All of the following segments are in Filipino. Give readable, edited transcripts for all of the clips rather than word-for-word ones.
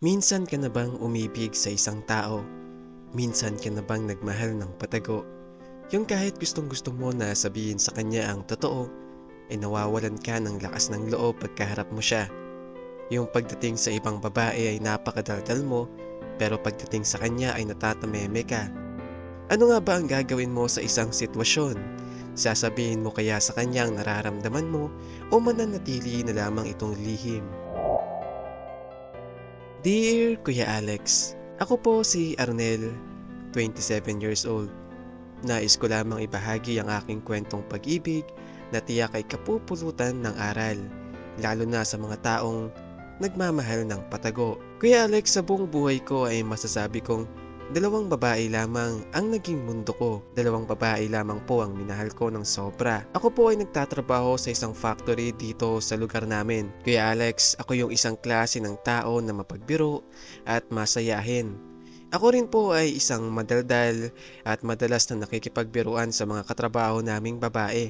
Minsan ka na bang umibig sa isang tao? Minsan ka na bang nagmahal ng patago? Yung kahit gustong-gusto mo na sabihin sa kanya ang totoo, ay nawawalan ka ng lakas ng loob pagkaharap mo siya. Yung pagdating sa ibang babae ay napakadaldal mo, pero pagdating sa kanya ay natatameme ka. Ano nga ba ang gagawin mo sa isang sitwasyon? Sasabihin mo kaya sa kanya ang nararamdaman mo o mananatili na lamang itong lihim? Dear Kuya Alex, ako po si Arnel, 27 years old. Nais ko lamang ibahagi ang aking kwentong pag-ibig na tiyak ay kapupulutan ng aral, lalo na sa mga taong nagmamahal ng patago. Kuya Alex, sa buong buhay ko ay masasabi kong dalawang babae lamang ang naging mundo ko. Dalawang babae lamang po ang minahal ko ng sobra. Ako po ay nagtatrabaho sa isang factory dito sa lugar namin. Kuya Alex, ako yung isang klase ng tao na mapagbiro at masayahin. Ako rin po ay isang madaldal at madalas na nakikipagbiruan sa mga katrabaho naming babae.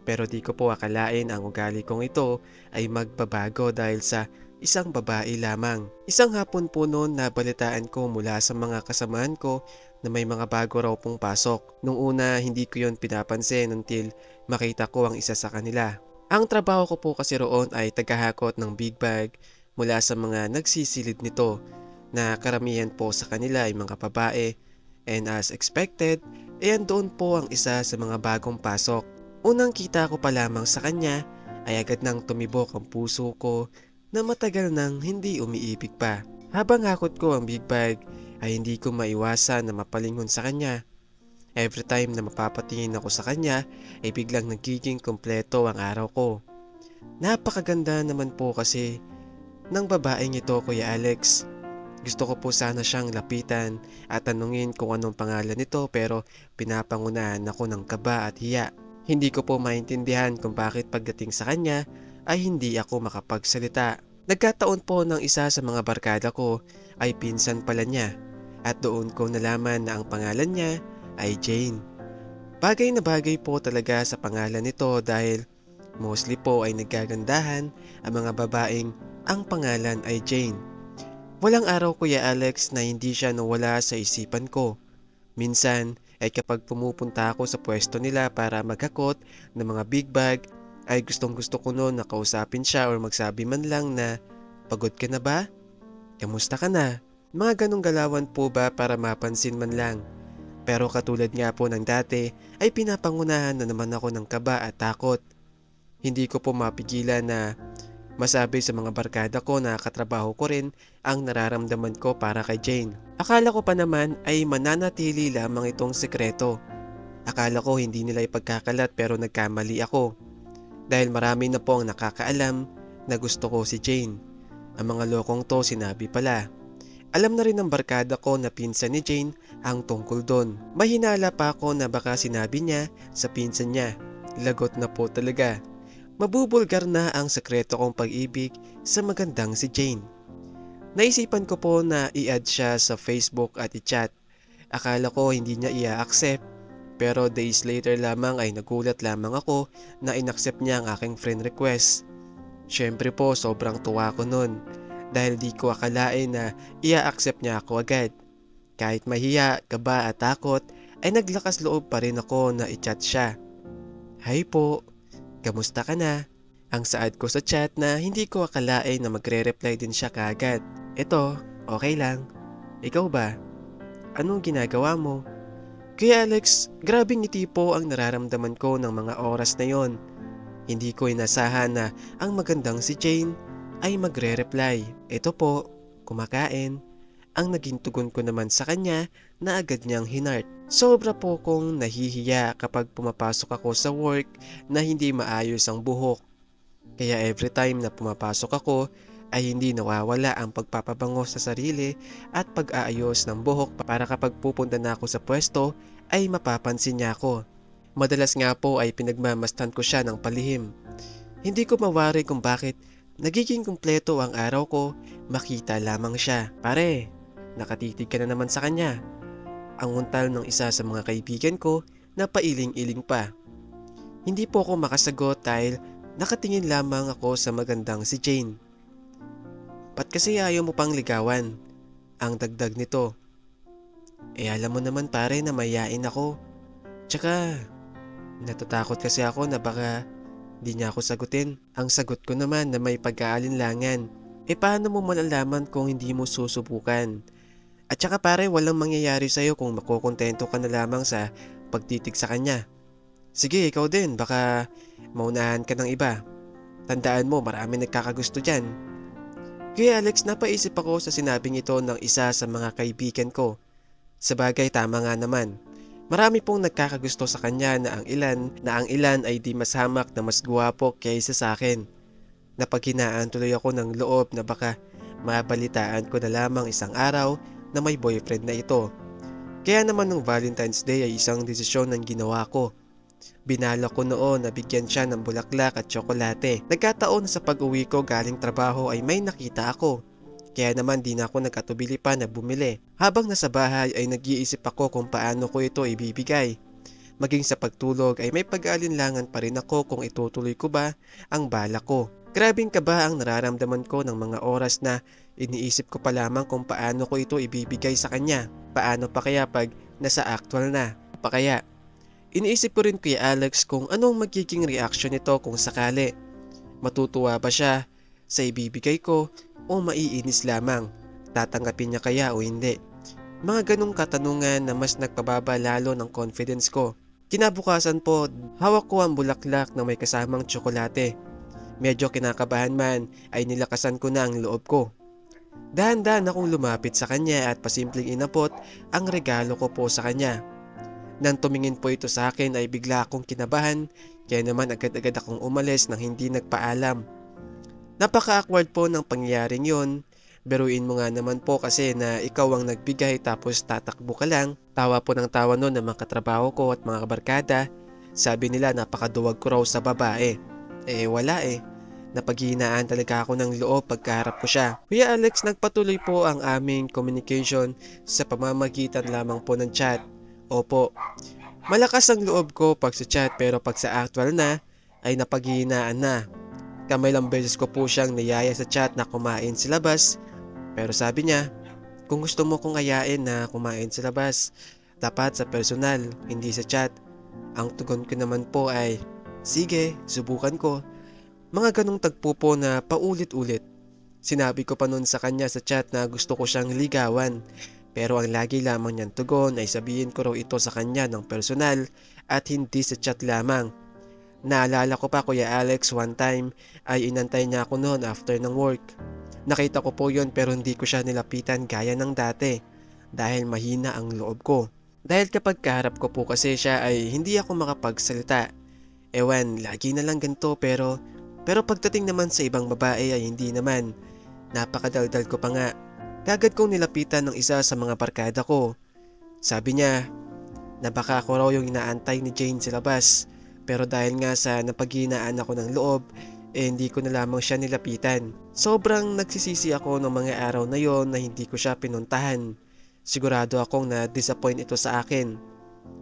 Pero di ko po akalain ang ugali kong ito ay magbabago dahil sa isang babae lamang. Isang hapon po noon nabalitaan ko mula sa mga kasamahan ko na may mga bago raw pong pasok. Nung una hindi ko yon pinapansin until makita ko ang isa sa kanila. Ang trabaho ko po kasi roon ay tagahakot ng big bag mula sa mga nagsisilid nito na karamihan po sa kanila ay mga babae, and as expected, doon po ang isa sa mga bagong pasok. Unang kita ko pa lamang sa kanya ay agad nang tumibok ang puso ko na matagal nang hindi umiibig pa. Habang hakot ko ang big bag ay hindi ko maiwasan na mapalingon sa kanya. Every time na mapapatingin ako sa kanya ay biglang nagiging kumpleto ang araw ko. Napakaganda naman po kasi ng babaeng ito, Kuya Alex. Gusto ko po sana siyang lapitan at tanungin kung anong pangalan nito, pero pinapangunahan ako ng kaba at hiya. Hindi ko po maintindihan kung bakit pagdating sa kanya ay hindi ako makapagsalita. Nagkataon po ng isa sa mga barkada ko ay pinsan pala niya, at doon ko nalaman na ang pangalan niya ay Jane. Bagay na bagay po talaga sa pangalan nito dahil mostly po ay naggagandahan ang mga babaeng ang pangalan ay Jane. Walang araw, Kuya Alex, na hindi siya nawala sa isipan ko. Minsan ay kapag pumupunta ako sa pwesto nila para maghakot ng mga big bag, ay gustong-gusto ko noon na kausapin siya or magsabi man lang na, "Pagod ka na ba? Kamusta ka na?" Mga ganong galawan po ba para mapansin man lang. Pero katulad nga po ng dati ay pinapangunahan na naman ako ng kaba at takot. Hindi ko po mapigilan na masabi sa mga barkada ko na katrabaho ko rin ang nararamdaman ko para kay Jane. Akala ko pa naman ay mananatili lamang itong sekreto. Akala ko hindi nila ipagkakalat, pero nagkamali ako. Dahil marami na po ang nakakaalam na gusto ko si Jane. Ang mga lokong to sinabi pala. Alam na rin ng barkada ko na pinsan ni Jane ang tungkol doon. Mahinala pa ako na baka sinabi niya sa pinsan niya. Lagot na po talaga. Mabubulgar na ang sekreto kong pag-ibig sa magandang si Jane. Naisipan ko po na i-add siya sa Facebook at i-chat. Akala ko hindi niya i-accept, pero days later lamang ay nagulat lamang ako na in-accept niya ang aking friend request. Syempre po sobrang tuwa ko nun dahil di ko akalain na i-accept niya ako agad. Kahit mahiya, kaba at takot ay naglakas loob pa rin ako na i-chat siya. "Hi po, kamusta ka na?" Ang saad ko sa chat na hindi ko akalain na magre-reply din siya kaagad. "Eto, okay lang. Ikaw ba? Anong ginagawa mo?" Kaya Alex, grabing ngiti po ang nararamdaman ko ng mga oras na yon. Hindi ko inasahan na ang magandang si Jane ay magre-reply. "Eto po, kumakain." Ang naging tugon ko naman sa kanya na agad niyang hinart. Sobra po kong nahihiya kapag pumapasok ako sa work na hindi maayos ang buhok. Kaya every time na pumapasok ako ay hindi nawawala ang pagpapabango sa sarili at pag-aayos ng buhok para kapag pupunta na ako sa pwesto ay mapapansin niya ako. Madalas nga po ay pinagmamastan ko siya ng palihim. Hindi ko mawari kung bakit nagiging kumpleto ang araw ko makita lamang siya. "Pare, nakatitig ka na naman sa kanya." Ang untal ng isa sa mga kaibigan ko na pailing-iling pa. Hindi po ako makasagot dahil nakatingin lamang ako sa magandang si Jane. Ba't kasi ayaw mo pang ligawan? Ang dagdag nito, alam mo naman pare na mayayain ako. Tsaka natatakot kasi ako na baka di niya ako sagutin. Ang sagot ko naman na may pag-aalinlangan. Paano mo malalaman kung hindi mo susubukan? At saka pare, walang mangyayari sa'yo kung makukontento ka na lamang sa pagtitig sa kanya. Sige, ikaw din, baka maunahan ka ng iba. Tandaan mo, marami nagkakagusto dyan. Kaya Alex, napaisip ako sa sinabing ito ng isa sa mga kaibigan ko. Sabagay, tama nga naman. Marami pong nagkakagusto sa kanya na ang ilan ay di mas hamak na mas guwapo kaysa sa akin. Napaghinaan tuloy ako ng loob na baka mabalitaan ko na lamang isang araw na may boyfriend na ito. Kaya naman nung Valentine's Day ay isang desisyon ang ginawa ko. Binala ko noon na bigyan siya ng bulaklak at tsokolate. Nagkataon na sa pag-uwi ko galing trabaho ay may nakita ako. Kaya naman di na ako nagkatubili pa na bumili. Habang nasa bahay ay nag-iisip ako kung paano ko ito ibibigay. Maging sa pagtulog ay may pag-aalinlangan pa rin ako kung itutuloy ko ba ang balak ko. Grabing kaba ang nararamdaman ko ng mga oras na iniisip ko pa lamang kung paano ko ito ibibigay sa kanya. Paano pa kaya pag nasa actual na? Pa kaya? Iniisip ko rin Kuya Alex kung anong magiging reaksyon nito kung sakali. Matutuwa ba siya sa ibibigay ko o maiinis lamang? Tatanggapin niya kaya o hindi? Mga ganong katanungan na mas nagpababa lalo ng confidence ko. Kinabukasan po, hawak ko ang bulaklak na may kasamang tsokolate. Medyo kinakabahan man ay nilakasan ko na ang loob ko. Dahan-dahan akong lumapit sa kanya at pasimpleng inabot ang regalo ko po sa kanya. Nang tumingin po ito sa akin ay bigla akong kinabahan, kaya naman agad-agad akong umalis nang hindi nagpaalam. Napaka-awkward po ng pangyayaring yon. Beruin mo nga naman po kasi na ikaw ang nagbigay tapos tatakbo ka lang. Tawa po ng tawa noon ng mga katrabaho ko at mga kabarkada. Sabi nila napakaduwag ko raw sa babae. Wala eh. Napaghihinaan talaga ako ng loob pagkaharap ko siya. Kuya Alex, nagpatuloy po ang aming communication sa pamamagitan lamang po ng chat. Opo, malakas ang loob ko pag sa chat pero pag sa actual na ay napaghihinaan na. Kamay lang beses ko po siyang niyaya sa chat na kumain sa labas. Pero sabi niya, kung gusto mo kong ayain na kumain sa labas, dapat sa personal, hindi sa chat. Ang tugon ko naman po ay, sige, subukan ko. Mga ganong tagpo po na paulit-ulit. Sinabi ko pa noon sa kanya sa chat na gusto ko siyang ligawan. Pero ang lagi lamang niyang tugon ay sabihin ko raw ito sa kanya ng personal at hindi sa chat lamang. Naalala ko pa Kuya Alex, one time ay inantay niya ako noon after ng work. Nakita ko po yon pero hindi ko siya nilapitan gaya ng dati dahil mahina ang loob ko. Dahil kapag kaharap ko po kasi siya ay hindi ako makapagsalita. Ewan, lagi na lang ganito pero pagdating naman sa ibang babae ay hindi naman. Napakadaldal ko pa nga. Kagad kong nilapitan ng isa sa mga barkada ko. Sabi niya na baka ako raw yung inaantay ni Jane sa labas. Pero dahil nga sa napaghinaan ako ng loob, hindi ko na lamang siya nilapitan. Sobrang nagsisisi ako ng mga araw na yon na hindi ko siya pinuntahan. Sigurado akong na-disappoint ito sa akin.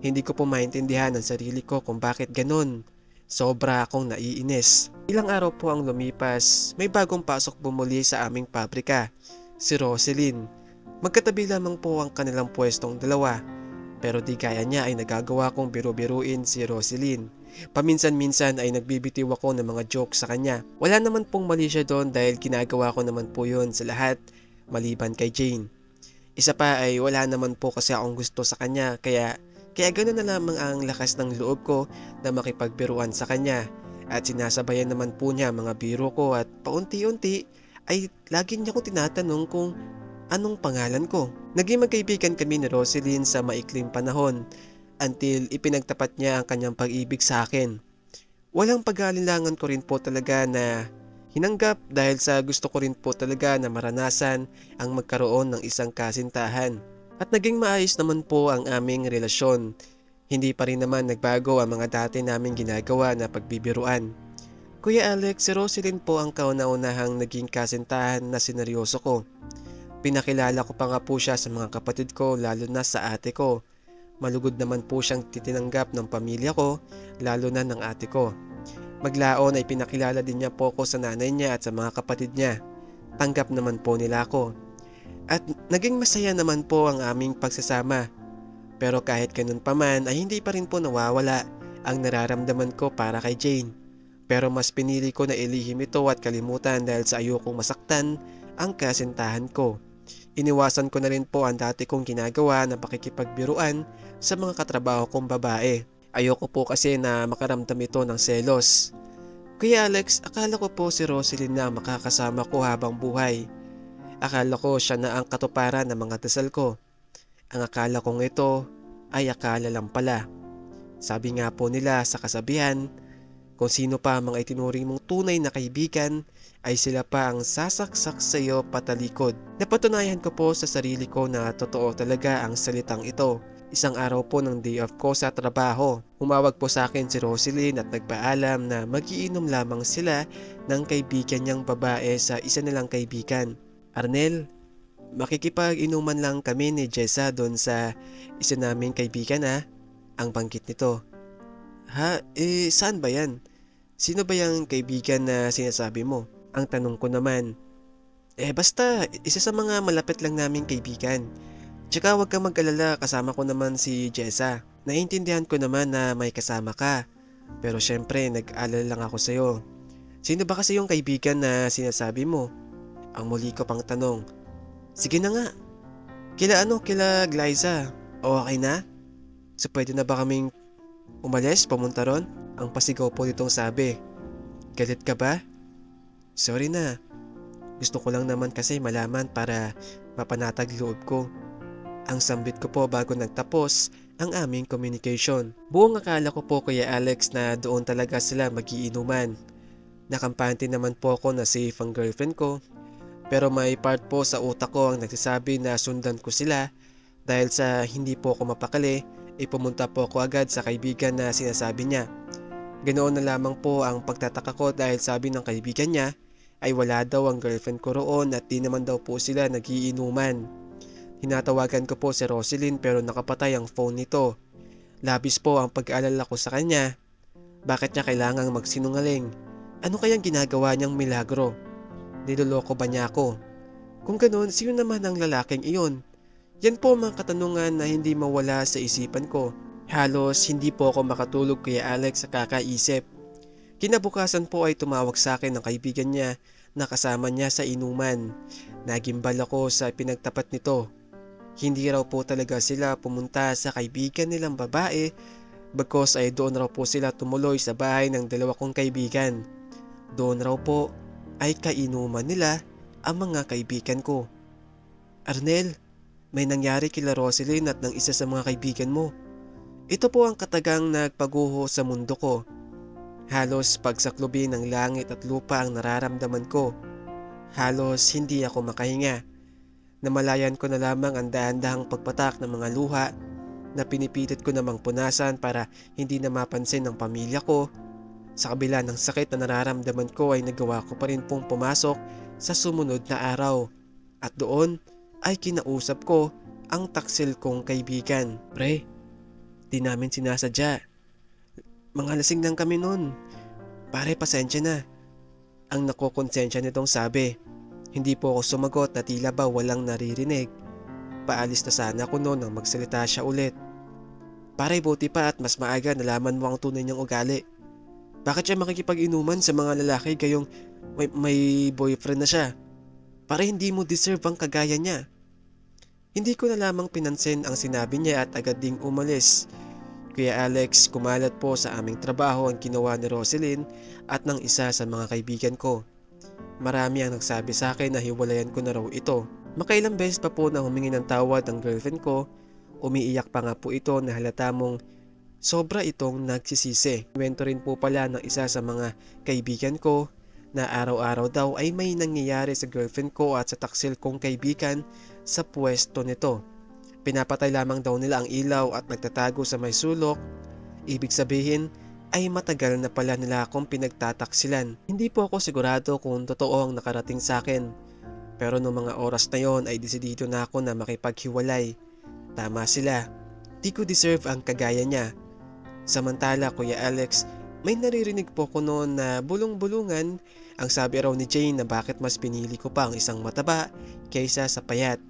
Hindi ko po maintindihan ang sarili ko kung bakit ganun. Sobra akong naiinis. Ilang araw po ang lumipas, may bagong pasok bumuli sa aming pabrika. Si Roselyn. Magkatabi lamang po ang kanilang pwestong dalawa. Pero di kaya niya ay nagagawa kong biru-biruin si Roselyn. Paminsan-minsan ay nagbibitiw ako ng mga joke sa kanya. Wala naman pong mali siya doon dahil ginagawa ko naman po yun sa lahat maliban kay Jane. Isa pa ay wala naman po kasi akong gusto sa kanya kaya ganoon na lamang ang lakas ng loob ko na makipagbiruan sa kanya. At sinasabayan naman po niya mga biro ko at paunti-unti ay lagi niya ko tinatanong kung anong pangalan ko. Naging magkaibigan kami ni Roselyn sa maikling panahon until ipinagtapat niya ang kanyang pag-ibig sa akin. Walang pag-aalinlangan ko rin po talaga na hinanggap dahil sa gusto ko rin po talaga na maranasan ang magkaroon ng isang kasintahan. At naging maayos naman po ang aming relasyon. Hindi pa rin naman nagbago ang mga dati naming ginagawa na pagbibiruan. Kuya Alex, si Roselyn po ang kauna-unahang naging kasintahan na sineryoso ko. Pinakilala ko pa nga po siya sa mga kapatid ko lalo na sa ate ko. Malugod naman po siyang titinanggap ng pamilya ko lalo na ng ate ko. Maglaon ay pinakilala din niya po ko sa nanay niya at sa mga kapatid niya. Tanggap naman po nila ako. At naging masaya naman po ang aming pagsasama. Pero kahit ganun pa man ay hindi pa rin po nawawala ang nararamdaman ko para kay Jane. Pero mas pinili ko na ilihim ito at kalimutan dahil sa ayokong masaktan ang kasintahan ko. Iniwasan ko na rin po ang dati kong ginagawa na pakikipagbiruan sa mga katrabaho kong babae. Ayoko po kasi na makaramdam ito ng selos. Kuya Alex, akala ko po si Roselyn na makakasama ko habang buhay. Akala ko siya na ang katuparan ng mga dasal ko. Ang akala kong ito ay akala lang pala. Sabi nga po nila sa kasabihan, kung sino pa ang mga itinuring mong tunay na kaibigan ay sila pa ang sasaksak sa iyo patalikod. Napatunayan ko po sa sarili ko na totoo talaga ang salitang ito. Isang araw po ng day off ko sa trabaho, humawag po sa akin si Roselyn at nagpaalam na magiinom lamang sila ng kaibigan niyang babae sa isa nilang kaibigan. Arnel, makikipag-inuman lang kami ni Jessa doon sa isa naming kaibigan ang banggit nito. Ha? Saan ba yan? Sino ba yung kaibigan na sinasabi mo? Ang tanong ko naman. Basta, isa sa mga malapit lang naming kaibigan. Tsaka huwag kang mag-alala, kasama ko naman si Jessa. Naiintindihan ko naman na may kasama ka. Pero syempre, nag-alala lang ako sa'yo. Sino ba kasi yung kaibigan na sinasabi mo? Ang muli ko pang tanong. Sige na nga. Kila Glyza? Okay na? So pwede na ba kaming umalis, pumunta ron? Ang pasigaw po nitong sabi. Galit ka ba? Sorry na. Gusto ko lang naman kasi malaman para mapanatag loob ko. Ang sambit ko po bago nagtapos ang aming communication. Buong akala ko po Kuya Alex na doon talaga sila magiinuman. Nakampante naman po ako na safe ang girlfriend ko. Pero may part po sa utak ko ang nagsasabi na sundan ko sila dahil sa hindi po ako mapakali pumunta po ako agad sa kaibigan na sinasabi niya. Ganoon na lamang po ang pagtataka ko dahil sabi ng kaibigan niya ay wala daw ang girlfriend ko roon at di naman daw po sila nagiinuman. Hinatawagan ko po si Roselyn pero nakapatay ang phone nito. Labis po ang pag-aalala ko sa kanya. Bakit niya kailangang magsinungaling? Ano kayang ginagawa niyang milagro? Niloloko ba niya ako? Kung ganoon, sino naman ang lalaking iyon? Yan po mga katanungan na hindi mawala sa isipan ko. Halos hindi po ako makatulog Kuya Alex sa kakaisip. Kinabukasan po ay tumawag sa akin ng kaibigan niya na kasama niya sa inuman. Nagimbal ako sa pinagtapat nito. Hindi raw po talaga sila pumunta sa kaibigan nilang babae bagkos ay doon raw po sila tumuloy sa bahay ng dalawa kong kaibigan. Doon raw po ay kainuman nila ang mga kaibigan ko. Arnel, may nangyari kila Roselyn at ng isa sa mga kaibigan mo. Ito po ang katagang nagpaguho sa mundo ko. Halos pagsaklubi ng langit at lupa ang nararamdaman ko. Halos hindi ako makahinga. Namalayan ko na lamang ang dahan-dahang pagpatak ng mga luha na pinipilit ko namang punasan para hindi na mapansin ng pamilya ko. Sa kabila ng sakit na nararamdaman ko ay nagawa ko pa rin pong pumasok sa sumunod na araw. At doon ay kinausap ko ang taksil kong kaibigan. Pre, di namin sinasadya. Mga lasing lang kami nun. Pare, pasensya na. Ang nakokonsensya nitong sabi. Hindi po ako sumagot na tila ba walang naririnig. Paalis na sana ako noon nang magsalita siya ulit. Pare, buti pa at mas maaga nalaman mo ang tunay niyang ugali. Bakit siya makikipag-inuman sa mga lalaki gayong may boyfriend na siya? Para hindi mo deserve ang kagaya niya. Hindi ko na lamang pinansin ang sinabi niya at agad ding umalis. Kuya Alex, kumalat po sa aming trabaho ang ginawa ni Roselyn at ng isa sa mga kaibigan ko. Marami ang nagsabi sa akin na hiwalayan ko na raw ito. Makailang beses pa po na humingi ng tawad ang girlfriend ko. Umiiyak pa nga po ito na halata mong sobra itong nagsisisi. Kwento rin po pala ng isa sa mga kaibigan ko na araw-araw daw ay may nangyayari sa girlfriend ko at sa taksil kong kaibigan sa pwesto nito. Pinapatay lamang daw nila ang ilaw at nagtatago sa may sulok. Ibig sabihin ay matagal na pala nila akong pinagtataksilan. Hindi po ako sigurado kung totoo ang nakarating sa akin. Pero noong mga oras na yon ay desidido na ako na makipaghiwalay. Tama sila. Di ko deserve ang kagaya niya. Samantala Kuya Alex, may naririnig po ko noon na bulong-bulungan Ang sabi raw ni Jane na bakit mas pinili ko pa ang isang mataba kaysa sa payat.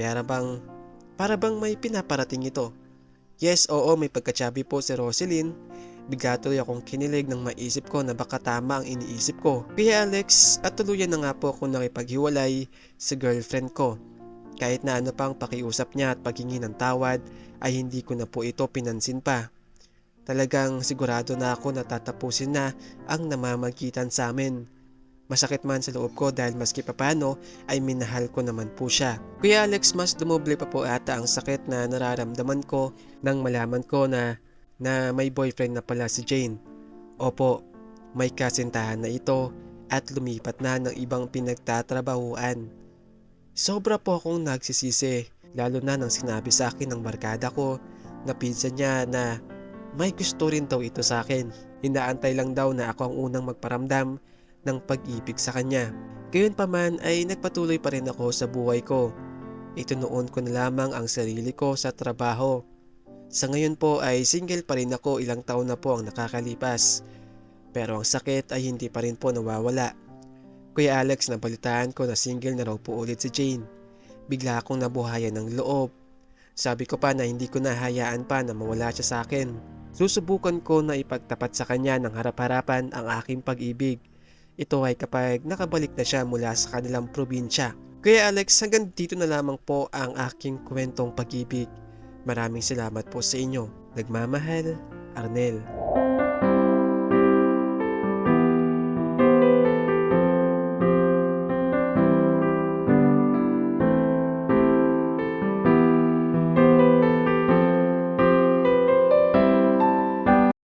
Para bang may pinaparating ito. Yes, oo, may pagkatsabi po si Roselyn. Bigla tuloy akong kinilig nang maisip ko na baka tama ang iniisip ko. Kuya Alex, at tuluyan na nga po ako nakipaghiwalay sa girlfriend ko. Kahit na ano pang pakiusap niya at paghingi ng tawad ay hindi ko na po ito pinansin pa. Talagang sigurado na ako na tatapusin na ang namamagitan sa amin. Masakit man sa loob ko dahil maski papano ay minahal ko naman po siya. Kuya Alex, mas dumoble pa po ata ang sakit na nararamdaman ko nang malaman ko na may boyfriend na pala si Jane. Opo, may kasintahan na ito at lumipat na ng ibang pinagtatrabahuan. Sobra po akong nagsisisi, lalo na nang sinabi sa akin ng barkada ko na pinsan niya na may gusto rin daw ito sa akin. Inaantay lang daw na ako ang unang magparamdam ng pag-ibig sa kanya. Gayunpaman ay nagpatuloy pa rin ako sa buhay ko. Itinuon ko na lamang ang sarili ko sa trabaho. Sa ngayon po ay single pa rin ako, ilang taon na po ang nakakalipas. Pero ang sakit ay hindi pa rin po nawawala. Kuya Alex, nabalitaan ko na single na raw po ulit si Jane. Bigla akong nabuhayan ng loob. Sabi ko pa na hindi ko nahayaan pa na mawala siya sa akin. Susubukan ko na ipagtapat sa kanya ng harap-harapan ang aking pag-ibig. Ito ay kapag nakabalik na siya mula sa kanilang probinsya. Kuya Alex, hanggang dito na lamang po ang aking kwentong pag-ibig. Maraming salamat po sa inyo. Nagmamahal, Arnel.